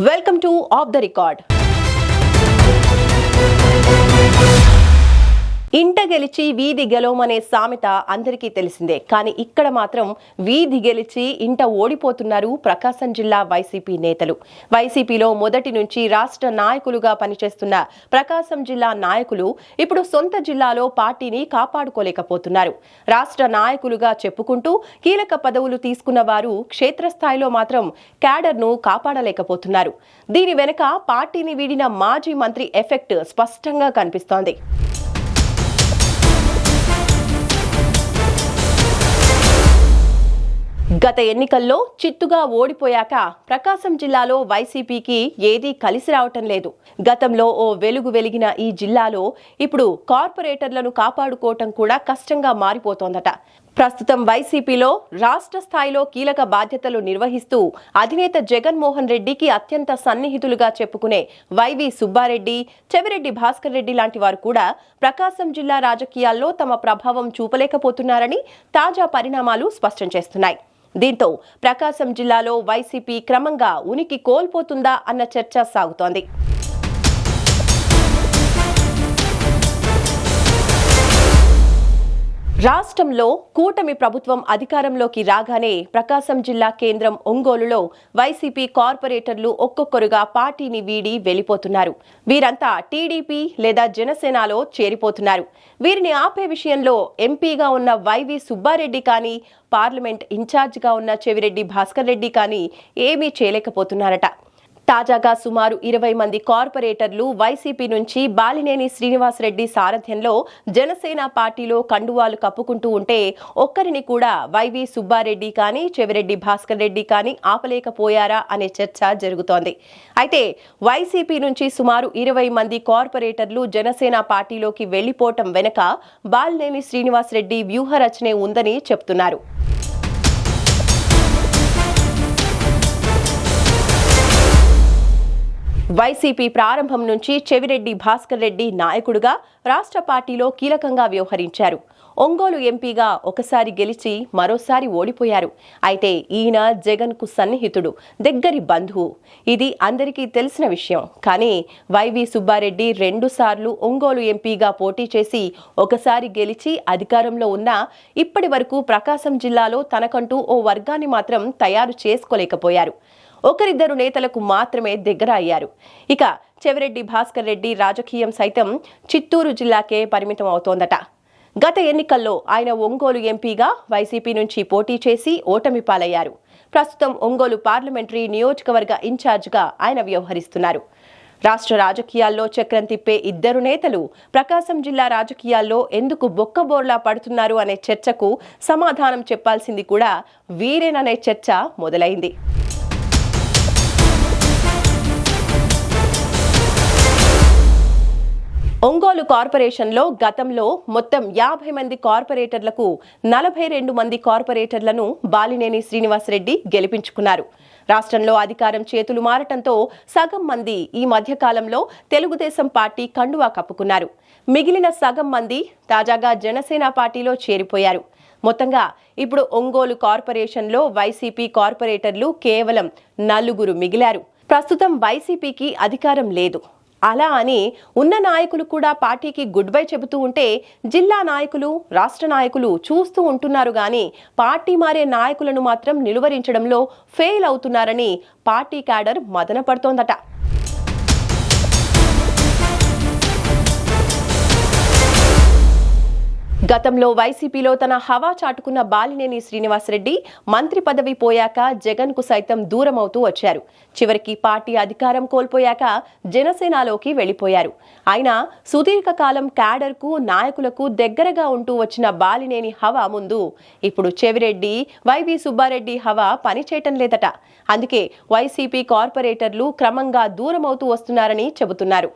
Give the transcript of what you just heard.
Welcome to Off the Record. ఇంట గెలిచి వీధి గెలవమనే సామెత అందరికీ తెలిసిందే. కానీ ఇక్కడ మాత్రం వీధి గెలిచి ఇంట ఓడిపోతున్నారు ప్రకాశం జిల్లా వైసీపీ నేతలు. వైసీపీలో మొదటి నుంచి రాష్ట్ర నాయకులుగా పనిచేస్తున్న ప్రకాశం జిల్లా నాయకులు ఇప్పుడు సొంత జిల్లాలో పార్టీని కాపాడుకోలేకపోతున్నారు. రాష్ట్ర నాయకులుగా చెప్పుకుంటూ కీలక పదవులు తీసుకున్న వారు క్షేత్రస్థాయిలో మాత్రం క్యాడర్ను కాపాడలేకపోతున్నారు. దీని వెనుక పార్టీని వీడిన మాజీ మంత్రి ఎఫెక్ట్ స్పష్టంగా కనిపిస్తోంది. గత ఎన్నికల్లో చిత్తుగా ఓడిపోయాక ప్రకాశం జిల్లాలో వైసీపీకి ఏదీ కలిసి రావటం లేదు. గతంలో ఓ వెలుగు వెలిగిన ఈ జిల్లాలో ఇప్పుడు కార్పొరేటర్లను కాపాడుకోవటం కూడా కష్టంగా మారిపోతోందట. ప్రస్తుతం వైసీపీలో రాష్ట్ర స్థాయిలో కీలక బాధ్యతలు నిర్వహిస్తూ అధినేత జగన్మోహన్ రెడ్డికి అత్యంత సన్నిహితులుగా చెప్పుకునే వైవి సుబ్బారెడ్డి, చెవిరెడ్డి భాస్కర్ రెడ్డి లాంటి వారు కూడా ప్రకాశం జిల్లా రాజకీయాల్లో తమ ప్రభావం చూపలేకపోతున్నారని తాజా పరిణామాలు స్పష్టం చేస్తున్నాయి. దీంతో ప్రకాశం జిల్లాలో వైసీపీ క్రమంగా ఉనికి కోల్పోతుందా అన్న చర్చ సాగుతోంది. రాష్ట్రంలో కూటమి ప్రభుత్వం అధికారంలోకి రాగానే ప్రకాశం జిల్లా కేంద్రం ఒంగోలులో వైసీపీ కార్పొరేటర్లు ఒక్కొక్కరుగా పార్టీని వీడి వెళ్లిపోతున్నారు. వీరంతా టీడీపీ లేదా జనసేనలో చేరిపోతున్నారు. వీరిని ఆపే విషయంలో ఎంపీగా ఉన్న వైవి సుబ్బారెడ్డి కానీ, పార్లమెంట్ ఇన్ఛార్జిగా ఉన్న చెవిరెడ్డి భాస్కర్ రెడ్డి కానీ ఏమీ చేయలేకపోతున్నారట. తాజాగా సుమారు 20 మంది కార్పొరేటర్లు వైసీపీ నుంచి బాలినేని శ్రీనివాసరెడ్డి సారథ్యంలో జనసేన పార్టీలో కండువాలు కప్పుకుంటూ ఉంటే ఒక్కరిని కూడా వైవి సుబ్బారెడ్డి కానీ, చెవిరెడ్డి భాస్కర్ రెడ్డి కానీ ఆపలేకపోయారా అనే చర్చ జరుగుతోంది. అయితే వైసీపీ నుంచి సుమారు 20 మంది కార్పొరేటర్లు జనసేన పార్టీలోకి వెళ్లిపోవటం వెనుక బాలినేని శ్రీనివాసరెడ్డి వ్యూహరచనే ఉందని చెబుతున్నారు. వైసీపీ ప్రారంభం నుంచి చెవిరెడ్డి భాస్కర్ రెడ్డి నాయకుడుగా రాష్ట్ర పార్టీలో కీలకంగా వ్యవహరించారు. ఒంగోలు ఎంపీగా ఒకసారి గెలిచి మరోసారి ఓడిపోయారు. అయితే ఈయన జగన్కు సన్నిహితుడు, దగ్గరి బంధువు. ఇది అందరికీ తెలిసిన విషయం. కానీ వైవి సుబ్బారెడ్డి 2 సార్లు ఒంగోలు ఎంపీగా పోటీ చేసి ఒకసారి గెలిచి అధికారంలో ఉన్నా ఇప్పటి వరకు ప్రకాశం జిల్లాలో తనకంటూ ఓ వర్గాన్ని మాత్రం తయారు చేసుకోలేకపోయారు. ఒకరిద్దరు నేతలకు మాత్రమే దగ్గర అయ్యారు. ఇక చెవిరెడ్డి భాస్కర్ రెడ్డి రాజకీయం సైతం చిత్తూరు జిల్లాకే పరిమితం అవుతోందట. గత ఎన్నికల్లో ఆయన ఒంగోలు ఎంపీగా వైసీపీ నుంచి పోటీ చేసి ఓటమి పాలయ్యారు. ప్రస్తుతం ఒంగోలు పార్లమెంటరీ నియోజకవర్గ ఇన్ఛార్జిగా ఆయన వ్యవహరిస్తున్నారు. రాష్ట్ర రాజకీయాల్లో చక్రం తిప్పే ఇద్దరు నేతలు ప్రకాశం జిల్లా రాజకీయాల్లో ఎందుకు బొక్కబోర్లా పడుతున్నారు అనే చర్చకు సమాధానం చెప్పాల్సింది కూడా వీరేననే చర్చ మొదలైంది. ఒంగోలు కార్పొరేషన్లో గతంలో మొత్తం 50 మంది కార్పొరేటర్లకు 42 మంది కార్పొరేటర్లను బాలినేని శ్రీనివాసరెడ్డి గెలిపించుకున్నారు. రాష్ట్రంలో అధికారం చేతులు మారటంతో సగం మంది ఈ మధ్యకాలంలో తెలుగుదేశం పార్టీ కండువా కప్పుకున్నారు. మిగిలిన సగం మంది తాజాగా జనసేన పార్టీలో చేరిపోయారు. మొత్తంగా ఇప్పుడు ఒంగోలు కార్పొరేషన్లో వైసీపీ కార్పొరేటర్లు కేవలం 4 మిగిలారు. ప్రస్తుతం వైసీపీకి అధికారం లేదు. అలా అని ఉన్న నాయకులు కూడా పార్టీకి గుడ్ బై చెబుతూ ఉంటే జిల్లా నాయకులు, రాష్ట్ర నాయకులు చూస్తూ ఉంటున్నారు గాని పార్టీ మారే నాయకులను మాత్రం నిలువరించడంలో ఫెయిల్ అవుతున్నారని పార్టీ క్యాడర్ మదన పడుతోందట. గతంలో వైసీపీలో తన హవా చాటుకున్న బాలినేని శ్రీనివాసరెడ్డి మంత్రి పదవి పోయాక జగన్కు సైతం దూరమవుతూ వచ్చారు. చివరికి పార్టీ అధికారం కోల్పోయాక జనసేనలోకి వెళ్లిపోయారు. ఆయన సుదీర్ఘకాలం క్యాడర్కు, నాయకులకు దగ్గరగా ఉంటూ వచ్చిన బాలినేని హవా ముందు ఇప్పుడు చెవిరెడ్డి, వైవి సుబ్బారెడ్డి హవా పనిచేయటం లేదట. అందుకే వైసీపీ కార్పొరేటర్లు క్రమంగా దూరమవుతూ వస్తున్నారని చెబుతున్నారు.